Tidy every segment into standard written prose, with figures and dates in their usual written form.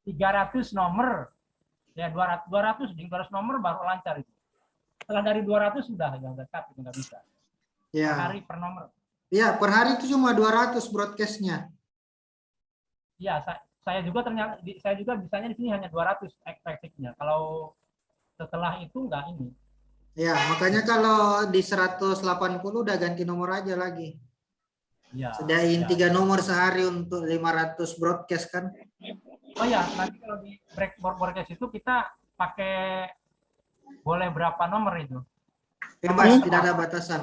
300 nomor. Ya 200 nomor baru lancar itu. Setelah dari 200 sudah nggak cut, nggak bisa. Ya. Per hari per nomor. Ya, per hari itu cuma 200 broadcastnya. Ya, saya juga ternyata saya juga bisanya di sini hanya 200 efektifnya. Kalau setelah itu enggak ini. Ya, makanya kalau di 180 udah ganti nomor aja lagi. Ya, Sediain ya, 3 ya. nomor sehari untuk 500 broadcast kan. Oh ya, nanti kalau di broadcast itu kita pakai boleh berapa nomor itu? Bebas, tidak ada batasan.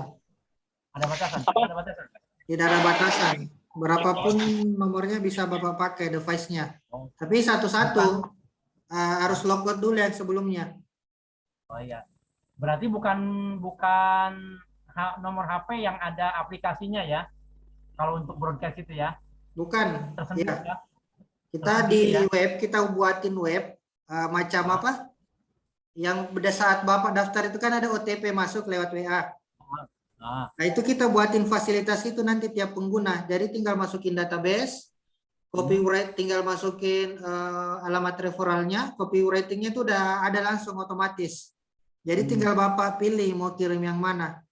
Ada batasan? Ada batasan. Tidak ada batasan. Berapapun nomornya bisa Bapak pakai device-nya. Oh, Tapi satu-satu bukan. harus logout dulu yang sebelumnya. Oh iya. Berarti bukan bukan nomor HP yang ada aplikasinya ya. Kalau untuk broadcast itu ya. Bukan. Tersendiri Ya. ya. Kita Tersendiri di ya. web, kita buatin web macam apa? Yang pada saat Bapak daftar itu kan ada OTP masuk lewat WA. Nah, Nah, itu kita buatin fasilitas itu nanti tiap pengguna. Jadi tinggal masukin database, copyright tinggal masukin alamat referralnya, copywritingnya itu udah ada langsung otomatis. Jadi tinggal Bapak pilih mau kirim yang mana.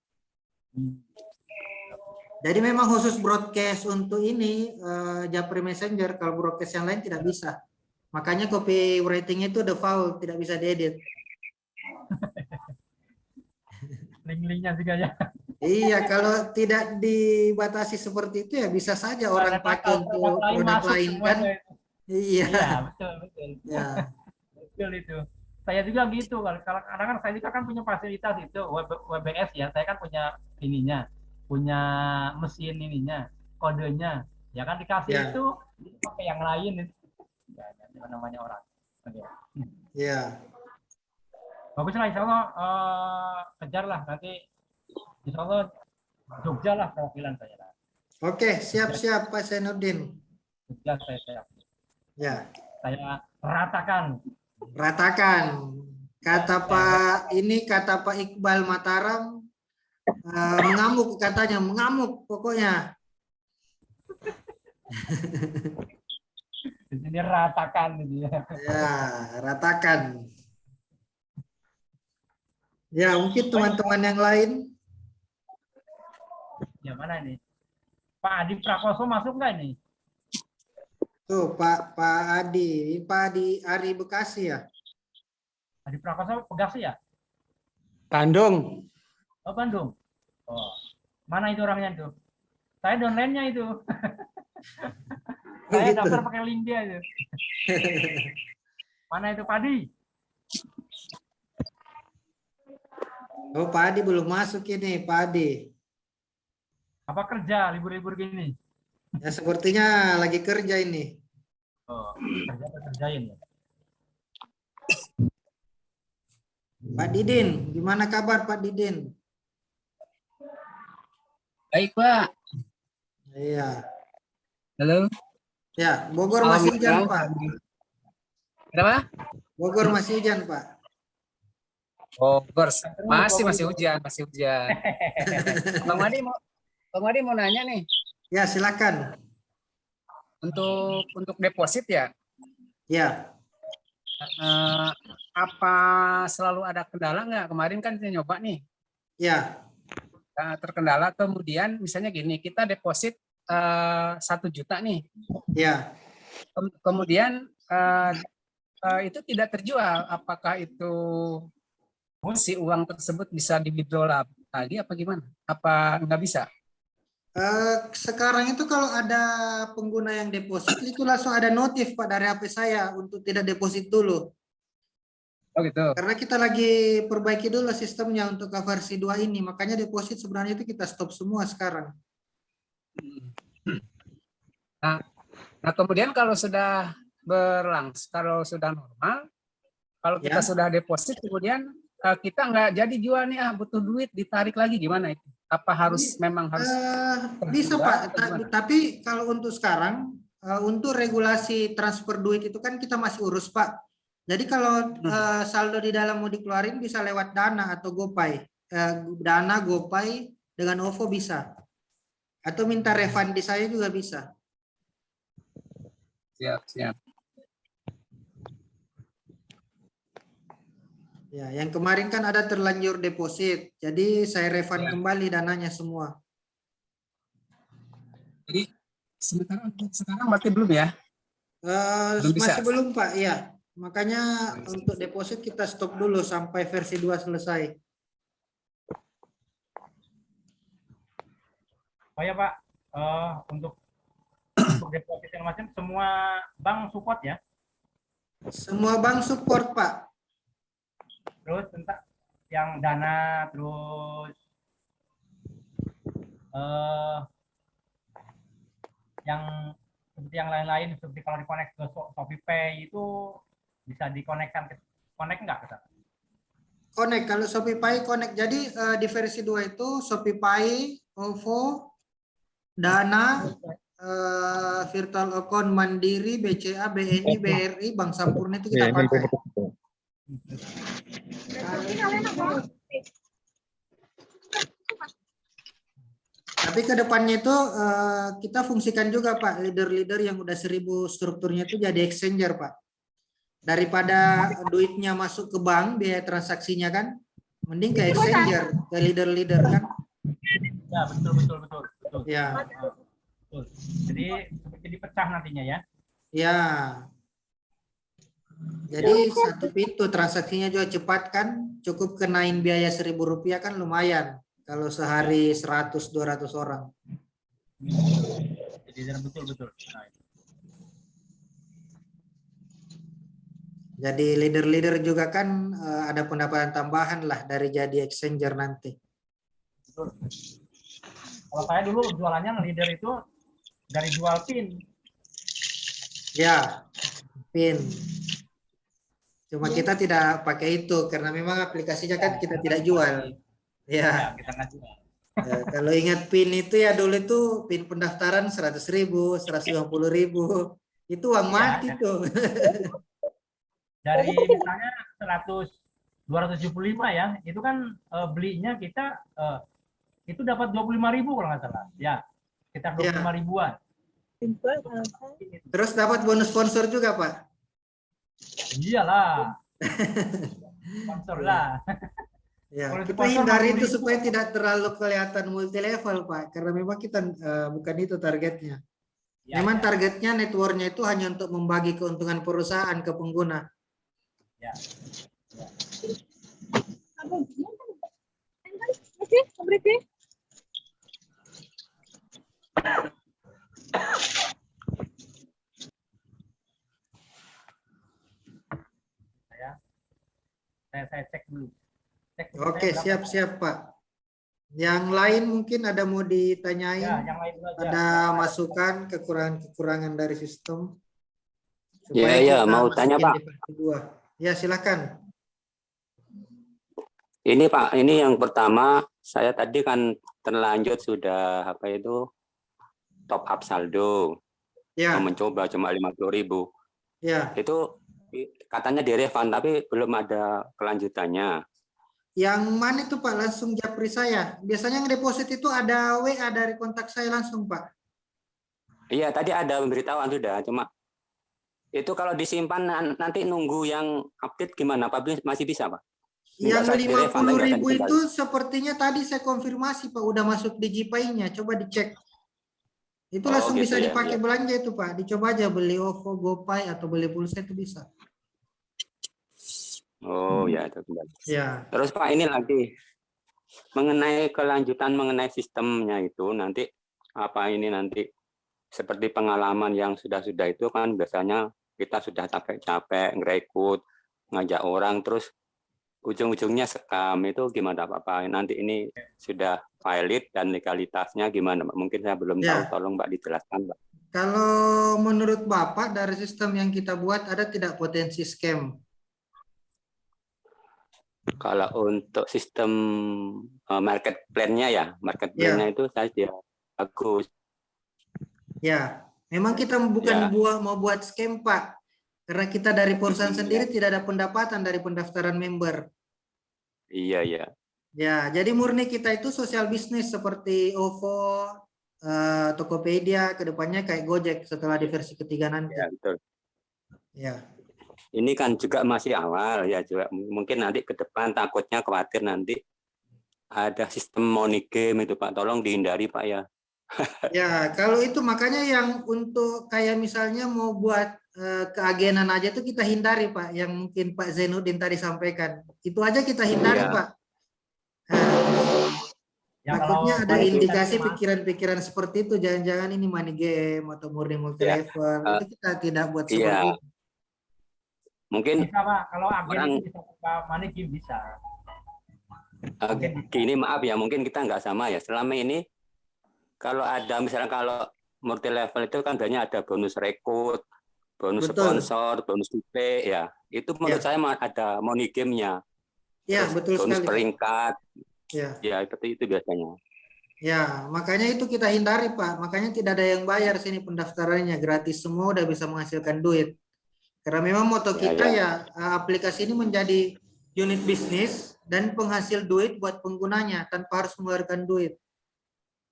Jadi memang khusus broadcast untuk ini Japri Messenger, kalau broadcast yang lain tidak bisa. Makanya copywritingnya itu default, tidak bisa diedit. link-linknya juga ya. Iya, kalau tidak dibatasi seperti itu ya bisa saja orang pakai untuk Lain produk masuk lain kan. semuanya. Iya. Iya, betul, betul. Ya. Betul itu. Saya juga gitu. Kalau kadang kan saya juga kan punya fasilitas itu WBS ya. Saya kan punya ininya, punya mesin ininya, kodenya. Ya kan dikasih Ya. itu pakai yang lain. Ya, namanya orang. Oke. Ya. Bagus lah, insya Allah kejar lah nanti. Insya Allah Jogja lah perwakilan saya lah. Oke, siap-siap Pak Zainuddin. Jogja saya Ya. saya ratakan. Ratakan. Kata Pak Iqbal Mataram mengamuk katanya, mengamuk pokoknya. Di sini ratakan gitu ya. Ya, ratakan. Ya, mungkin teman-teman yang lain. Ya mana nih? Pak Adi Prakoso masuk nggak nih? Tuh Pak Adi, Pak Adi Ari Bekasi ya. Adi Prakoso Bekasi ya? Bandung. Oh Bandung. Oh, mana itu orangnya tuh? Saya downline-nya itu. Saya Gitu. daftar pakai link dia itu. Mana itu Padi? Oh, Pak Adi belum masuk ini, Pak Adi. Apa kerja libur-libur gini? Ya sepertinya lagi kerja ini. Oh, kerjain ya. Pak Didin, gimana kabar Pak Didin? Baik, Pak. Iya. Halo. Ya, Bogor masih hujan, Pak. Kenapa? Bogor masih hujan, Pak. Bogor. Masih hujan, masih hujan. Bang Madi mau nanya nih. Ya, silakan. Untuk deposit ya. Ya. Apa selalu ada kendala nggak? Kemarin kan kita nyoba nih. Ya. Terkendala kemudian misalnya gini, kita deposit 1 juta nih. Ya. Kemudian itu tidak terjual. Apakah itu si uang tersebut bisa di withdraw lagi apa gimana? Apa nggak bisa? Sekarang itu kalau ada pengguna yang deposit itu langsung ada notif Pak dari HP saya untuk tidak deposit dulu. Oh gitu. Karena kita lagi perbaiki dulu sistemnya untuk versi 2 ini, makanya deposit sebenarnya itu kita stop semua sekarang. Nah kemudian kalau sudah kalau sudah normal, kalau kita sudah deposit kemudian kita nggak jadi jual nih, butuh duit ditarik lagi gimana itu? Apa harus memang harus bisa Pak, tapi kalau untuk sekarang untuk regulasi transfer duit itu kan kita masih urus Pak. Jadi kalau saldo di dalam mau dikeluarin bisa lewat Dana atau GoPay. Dana, GoPay dengan OVO bisa. Atau minta refund di saya juga bisa. Siap. Ya, yang kemarin kan ada terlanjur deposit, jadi saya refund Ya. kembali dananya semua. Jadi sekarang berarti belum ya? Belum bisa. Masih belum Pak, ya. Makanya untuk deposit kita stop dulu sampai versi 2 selesai. Oh ya Pak, untuk deposit yang macam semua bank support ya. Semua bank support Pak. Terus tentang yang dana, terus yang seperti yang lain-lain, seperti kalau dikonek ke Shopee Pay itu bisa dikonekkan connect nggak ke sana? Connect, kalau Shopee Pay connect. Jadi di versi 2 itu Shopee Pay, OVO, Dana, virtual account Mandiri, BCA, BNI, BRI, Bank Sampurna itu kita pakai. Tapi ke depannya itu kita fungsikan juga Pak, leader-leader yang udah 1000 strukturnya itu jadi exchanger Pak. Daripada duitnya masuk ke bank, biaya transaksinya kan, mending ke exchanger, ke leader-leader kan. Ya, betul. Ya. Betul. Jadi pecah nantinya ya. Ya. Jadi satu pintu transaksinya juga cepat kan, cukup kenain biaya Rp1.000 kan lumayan. Kalau sehari 100-200 orang. Jadi betul. Nah, jadi leader-leader juga kan ada pendapatan tambahan lah dari jadi exchanger nanti. betul. Kalau saya dulu jualannya leader itu dari jual pin. Ya, pin. Cuma kita tidak pakai itu karena memang aplikasinya kan kita tidak jual. Ya, kita nggak jual. Ya, kalau ingat PIN itu ya dulu itu PIN pendaftaran 100.000, 150.000. Itu uang mati tuh. Dari misalnya 275 ya, itu kan belinya kita itu dapat 25.000 kalau nggak salah. Ya, sekitar 25.000-an. Terus dapat bonus sponsor juga, Pak. Iyalah. Sponsor lah. Ya, kita hindari itu supaya tidak terlalu kelihatan multi level, Pak. Karena memang kita bukan itu targetnya. Memang targetnya networknya itu hanya untuk membagi keuntungan perusahaan ke pengguna. Ya. Saya cek dulu. Oke, siap Pak. Yang lain mungkin ada mau ditanyain? Ya, yang lain aja. Ada masukan kekurangan dari sistem? Ya, mau tanya Pak. Ya, silakan. Ini Pak, ini yang pertama, saya tadi kan terlanjut sudah apa itu top up saldo. Ya. Mencoba cuma 50.000. Ya. Itu katanya direfund tapi belum ada kelanjutannya. Yang mana itu Pak? Langsung japri saya. Biasanya ngedeposit itu ada WA dari kontak saya langsung Pak. Iya, tadi ada pemberitahuan sudah, cuma itu kalau disimpan nanti nunggu yang update gimana Pak? Masih bisa Pak? Yang 50.000 itu sepertinya tadi saya konfirmasi Pak, udah masuk di GPay-nya, coba dicek. Itu langsung gitu, bisa dipakai belanja itu Pak. Dicoba aja beli OVO, GoPay atau beli pulsa itu bisa. Oh ya, itu ya. Terus Pak, ini lagi mengenai kelanjutan mengenai sistemnya itu nanti apa ini nanti seperti pengalaman yang sudah itu kan biasanya kita sudah capek ngerekrut, ngajak orang terus ujung-ujungnya scam, itu gimana Pak? Nanti ini sudah valid dan legalitasnya gimana Pak? Mungkin saya belum tahu, tolong Pak dijelaskan Pak. Kalau menurut Bapak dari sistem yang kita buat ada tidak potensi scam? Kalau untuk sistem market plan-nya ya, market plan-nya itu saya bagus. Ya, memang kita bukan mau buat scam Pak. Karena kita dari perusahaan sendiri tidak ada pendapatan dari pendaftaran member. Iya. Ya, jadi murni kita itu sosial bisnis seperti OVO, Tokopedia, kedepannya kayak Gojek setelah di versi ketiga nanti. Ya, betul. Ya. ini kan juga masih awal ya, juga mungkin nanti ke depan takutnya khawatir nanti ada sistem money game itu Pak, tolong dihindari Pak ya. Ya, kalau itu makanya yang untuk kayak misalnya mau buat keagenan aja tuh kita hindari Pak, yang mungkin Pak Zainuddin tadi sampaikan. Itu aja kita hindari Iya. Pak. Nah, Ya, takutnya kalau ada money game indikasi tadi, Mas, pikiran-pikiran seperti itu, jangan-jangan ini money game atau murni multi Ya, level. Itu kita tidak buat iya, seperti itu. mungkin bisa Pak. Kalau agen orang itu bisa Pak, money game bisa. Agen bisa. gini maaf ya, mungkin kita nggak sama ya. Selama ini kalau ada misalnya kalau multi level itu kan biasanya ada bonus rekrut, bonus Betul. sponsor, bonus IP ya. Itu menurut Ya. saya ada money game-nya. Ya, Terus betul bonus sekali. peringkat. Ya. Ya, seperti itu biasanya. Ya, makanya itu kita hindari Pak. Makanya tidak ada yang bayar sini pendaftarannya, gratis semua udah bisa menghasilkan duit. Karena memang moto Ya, kita ya. aplikasi ini menjadi unit bisnis dan penghasil duit buat penggunanya tanpa harus mengeluarkan duit.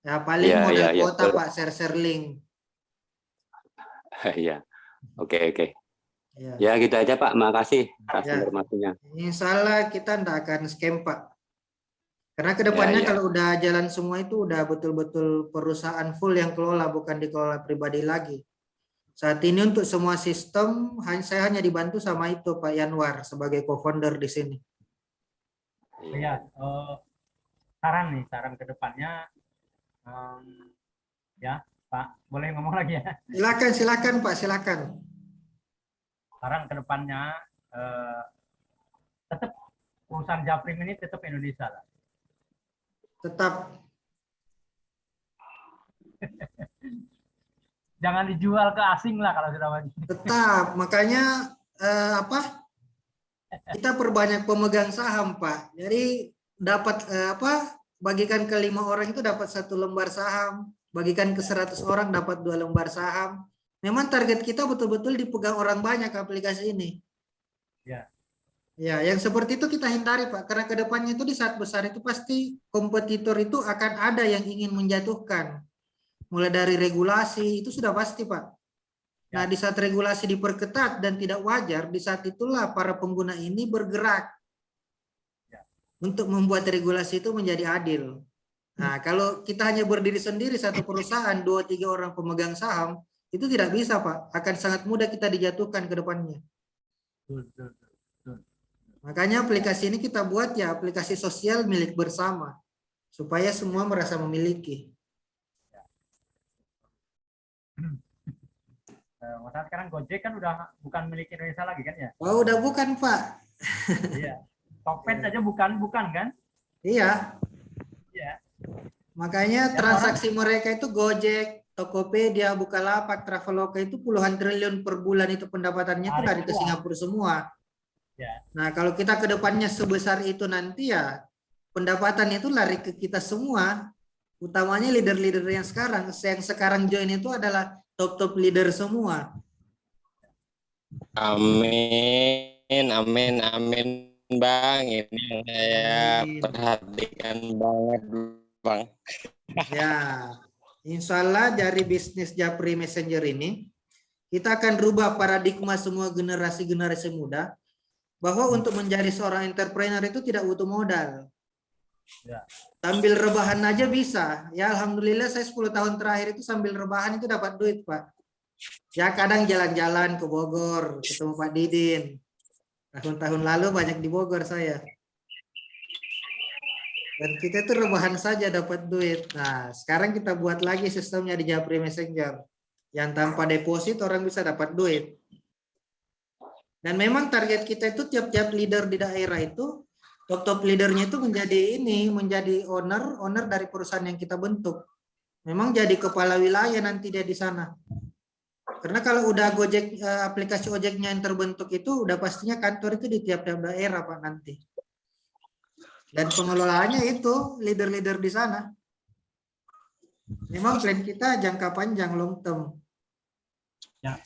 Ya paling Ya, modal ya, ya, kuota betul. Pak, share link. Ya. Oke. Ya. Ya, gitu aja Pak. Makasih atas Ya. informasinya. Insya Allah kita tidak akan scam Pak. Karena kedepannya Ya. kalau udah jalan semua itu udah betul-betul perusahaan full yang kelola, bukan dikelola pribadi lagi. Saat ini untuk semua sistem saya hanya dibantu sama itu Pak Yanwar sebagai co-founder di sini. Ya, saran ke depannya, ya Pak, boleh ngomong lagi ya. Silakan Pak, silakan. Saran ke depannya, tetap perusahaan Japrim ini tetap Indonesia lah. Tetap. Jangan dijual ke asing lah kalau sudah begini. Tetap, makanya kita perbanyak pemegang saham Pak. Jadi dapat bagikan ke 5 orang itu dapat 1 lembar saham, bagikan ke 100 orang dapat 2 lembar saham. Memang target kita betul-betul dipegang orang banyak aplikasi ini. Ya. Ya, yang seperti itu kita hindari Pak, karena kedepannya itu di saat besar itu pasti kompetitor itu akan ada yang ingin menjatuhkan. Mulai dari regulasi itu sudah pasti Pak. Nah, di saat regulasi diperketat dan tidak wajar, di saat itulah para pengguna ini bergerak untuk membuat regulasi itu menjadi adil. Nah, kalau kita hanya berdiri sendiri satu perusahaan, 2-3 orang pemegang saham, itu tidak bisa Pak. Akan sangat mudah kita dijatuhkan ke depannya. Makanya aplikasi ini kita buat ya aplikasi sosial milik bersama. Supaya semua merasa memiliki. Masalah sekarang Gojek kan udah bukan milik Indonesia lagi kan ya? Oh, udah bukan Pak. Iya. Tokped aja bukan kan? Iya. Iya. Makanya transaksi mereka itu Gojek, Tokopedia, Bukalapak, Traveloka itu puluhan triliun per bulan itu pendapatannya itu lari ke Singapura semua. Ya. Nah, kalau kita ke depannya sebesar itu nanti ya pendapatan itu lari ke kita semua. Utamanya leader-leader yang sekarang join itu adalah top leader semua. Amin Bang, ini yang saya perhatikan banget Bang. Ya, insya Allah dari bisnis Japri Messenger ini kita akan rubah paradigma semua generasi muda bahwa untuk menjadi seorang entrepreneur itu tidak butuh modal. Ya. Sambil rebahan aja bisa. Ya alhamdulillah saya 10 tahun terakhir itu sambil rebahan itu dapat duit Pak. Ya kadang jalan-jalan ke Bogor, ketemu Pak Didin. Tahun-tahun lalu banyak di Bogor saya. Dan kita itu rebahan saja dapat duit. Nah sekarang kita buat lagi sistemnya di Japri Messenger. Yang tanpa deposit orang bisa dapat duit. Dan memang target kita itu tiap-tiap leader di daerah itu top leadernya itu menjadi owner dari perusahaan yang kita bentuk. Memang jadi kepala wilayah nanti dia di sana. Karena kalau udah Gojek aplikasi ojeknya yang terbentuk itu udah pastinya kantor itu di tiap-tiap daerah Pak nanti. Dan pengelolaannya itu leader-leader di sana. Memang plan kita jangka panjang long term. Ya.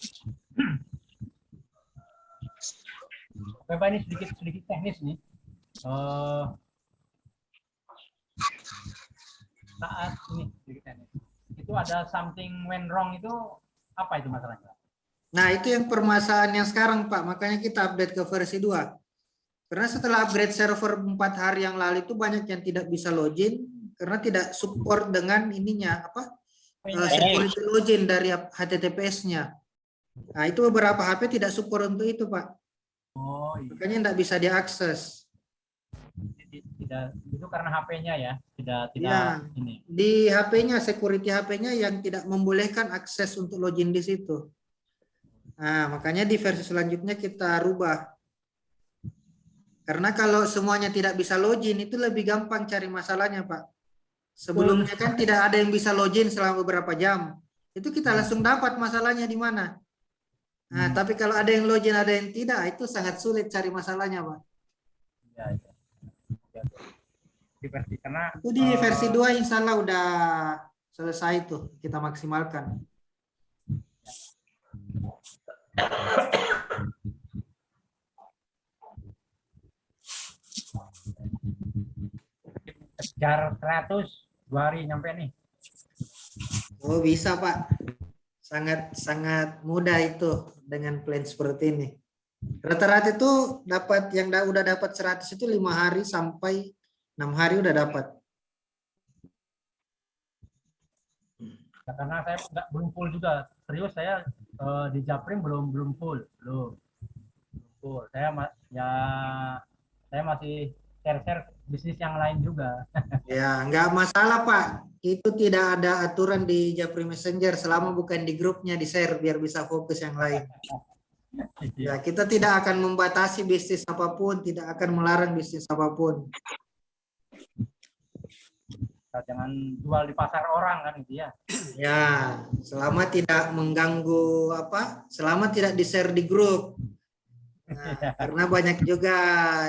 Bapak ini sedikit teknis nih. Saat ini sedikit teknis. Itu ada something went wrong itu apa itu masalahnya? Nah, itu yang permasalahan yang sekarang, Pak. Makanya kita update ke versi 2. Karena setelah upgrade server 4 hari yang lalu itu banyak yang tidak bisa login karena tidak support dengan ininya apa? Security login dari HTTPS-nya. Nah, itu beberapa HP tidak support untuk itu, Pak. Oh, iya. Makanya tidak bisa diakses. Tidak, itu karena HP-nya ya, tidak Ya, ini. di HP-nya, security HP-nya yang tidak membolehkan akses untuk login di situ. Nah, makanya di versi selanjutnya kita rubah. Karena kalau semuanya tidak bisa login, itu lebih gampang cari masalahnya, Pak. Sebelumnya kan tidak ada yang bisa login selama beberapa jam. Itu kita langsung dapat masalahnya di mana. Nah, tapi kalau ada yang login, ada yang tidak, itu sangat sulit cari masalahnya, Pak. Ya, ya. Di versi, karena Itu di versi 2 insya Allah udah selesai tuh, kita maksimalkan. kejar 100 2 hari nyampe nih. Oh, bisa, Pak. Sangat mudah itu dengan plan seperti ini. Rata-rata itu dapat yang udah dapat 100 itu 5 hari sampai 6 hari udah dapat. Ya, karena saya belum full juga. Serius saya di Japrim belum full. Saya saya masih share bisnis yang lain juga. Ya, nggak masalah, Pak. Itu tidak ada aturan di Japri Messenger selama bukan di grupnya di share biar bisa fokus yang lain. Ya, kita tidak akan membatasi bisnis apapun, tidak akan melarang bisnis apapun. Jangan jual di pasar orang kan gitu ya. Ya, selama tidak mengganggu selama tidak di-share di grup. Nah, karena banyak juga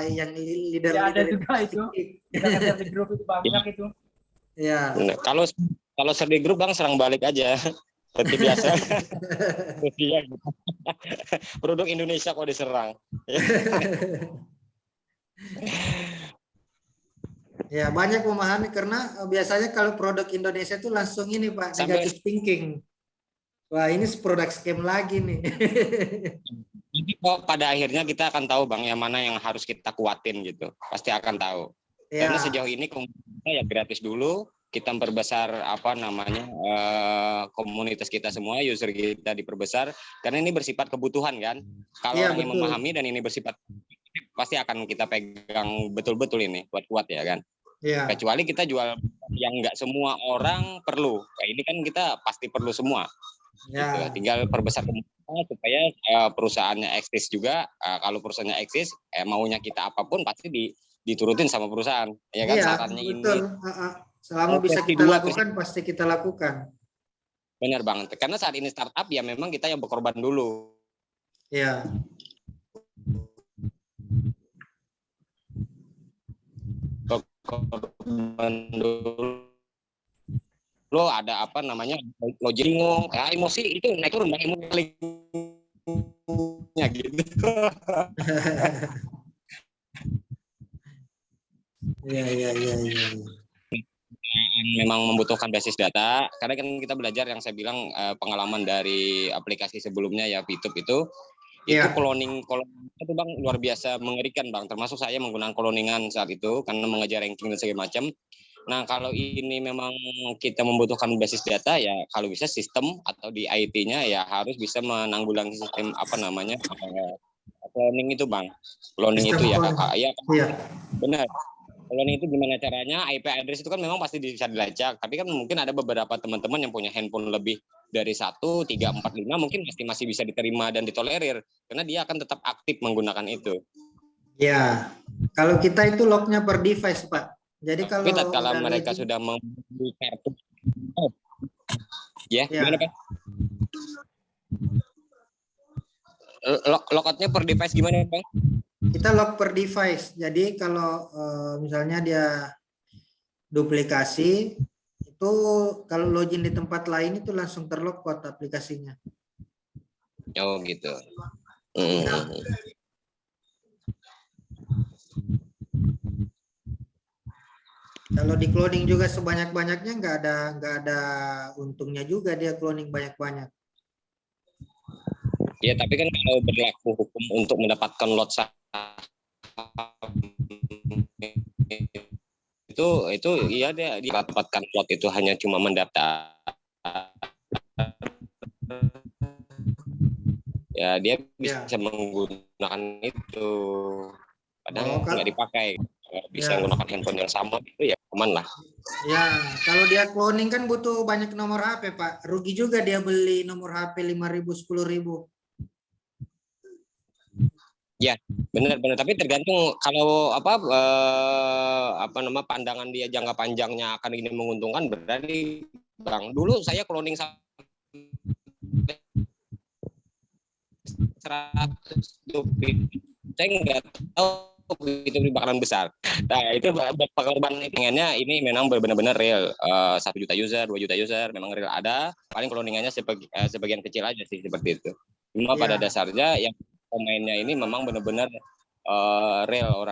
yang leader ya, ada juga itu. Kita di grup itu banyak itu. Ya. Kalau share di grup Bang serang balik aja. Seperti biasa. Produk Indonesia kok diserang. Ya, banyak memahami karena biasanya kalau produk Indonesia itu langsung ini, Pak, negative thinking. Wah, ini produk scam lagi nih. Nanti kok pada akhirnya kita akan tahu Bang yang mana yang harus kita kuatin gitu. Pasti akan tahu. Ya. Karena sejauh ini komunitasnya ya gratis dulu, kita memperbesar komunitas kita semua, user kita diperbesar karena ini bersifat kebutuhan kan. Kalau orang yang memahami dan ini bersifat pasti akan kita pegang betul-betul ini kuat-kuat ya kan. Ya. Kecuali kita jual yang nggak semua orang perlu. Nah, ini kan kita pasti perlu semua. Ya. Gitu. Tinggal perbesar komunitas supaya perusahaannya eksis juga. Kalau perusahaannya eksis, maunya kita apapun pasti diturutin sama perusahaan. Ya kan, sarannya betul. Ini. Selama bisa kita lakukan, pasti kita lakukan. Benar banget. Karena saat ini startup ya memang kita yang berkorban dulu. Ya. Berkorban dulu. Lo ada lo jengong, ya emosi itu naik turun bang emosinya gitu. Ya. Memang membutuhkan basis data karena kan kita belajar yang saya bilang pengalaman dari aplikasi sebelumnya ya VTube itu cloning itu bang luar biasa mengerikan bang, termasuk saya menggunakan cloningan saat itu karena mengejar ranking dan segala macam. Nah, kalau ini memang kita membutuhkan basis data ya kalau bisa sistem atau di IT-nya ya harus bisa menanggulangi sistem cloning itu bang. Cloning itu ya benar. Cloning itu gimana caranya? IP address itu kan memang pasti bisa dilacak, tapi kan mungkin ada beberapa teman-teman yang punya handphone lebih dari 1, 3, 4, 5 mungkin masih bisa diterima dan ditolerir karena dia akan tetap aktif menggunakan itu. Ya, kalau kita itu locknya per device Pak. Jadi kalau mereka sudah membeli kartu, gimana Pak? Lockoutnya per device gimana Bang? Kita lock per device. Jadi kalau misalnya dia duplikasi, itu kalau login di tempat lain itu langsung terlock aplikasinya. Oh gitu. Ya. Kalau di cloning juga sebanyak-banyaknya nggak ada untungnya juga dia cloning banyak-banyak. Ya, tapi kan kalau berlaku hukum untuk mendapatkan lot saham itu iya dia dapatkan lot itu hanya cuma mendaftar. Ya, dia bisa menggunakan itu. Padahal nggak dipakai. Bisa menggunakan handphone yang sama itu ya aman lah. Ya, kalau dia cloning kan butuh banyak nomor HP, Pak. Rugi juga dia beli nomor HP 5.000, 10.000. Ya, benar-benar. Tapi tergantung kalau pandangan dia jangka panjangnya akan ini menguntungkan, berarti Bang. Dulu saya cloning 100 saya nggak tahu itu bakalan besar. Nah, itu pengorbanan pengennya ini memang benar-benar real. 1 juta user, 2 juta user memang real ada. Paling cloningannya sebagian kecil aja sih seperti itu. Cuma pada dasarnya yang pemainnya ini memang benar-benar real orang.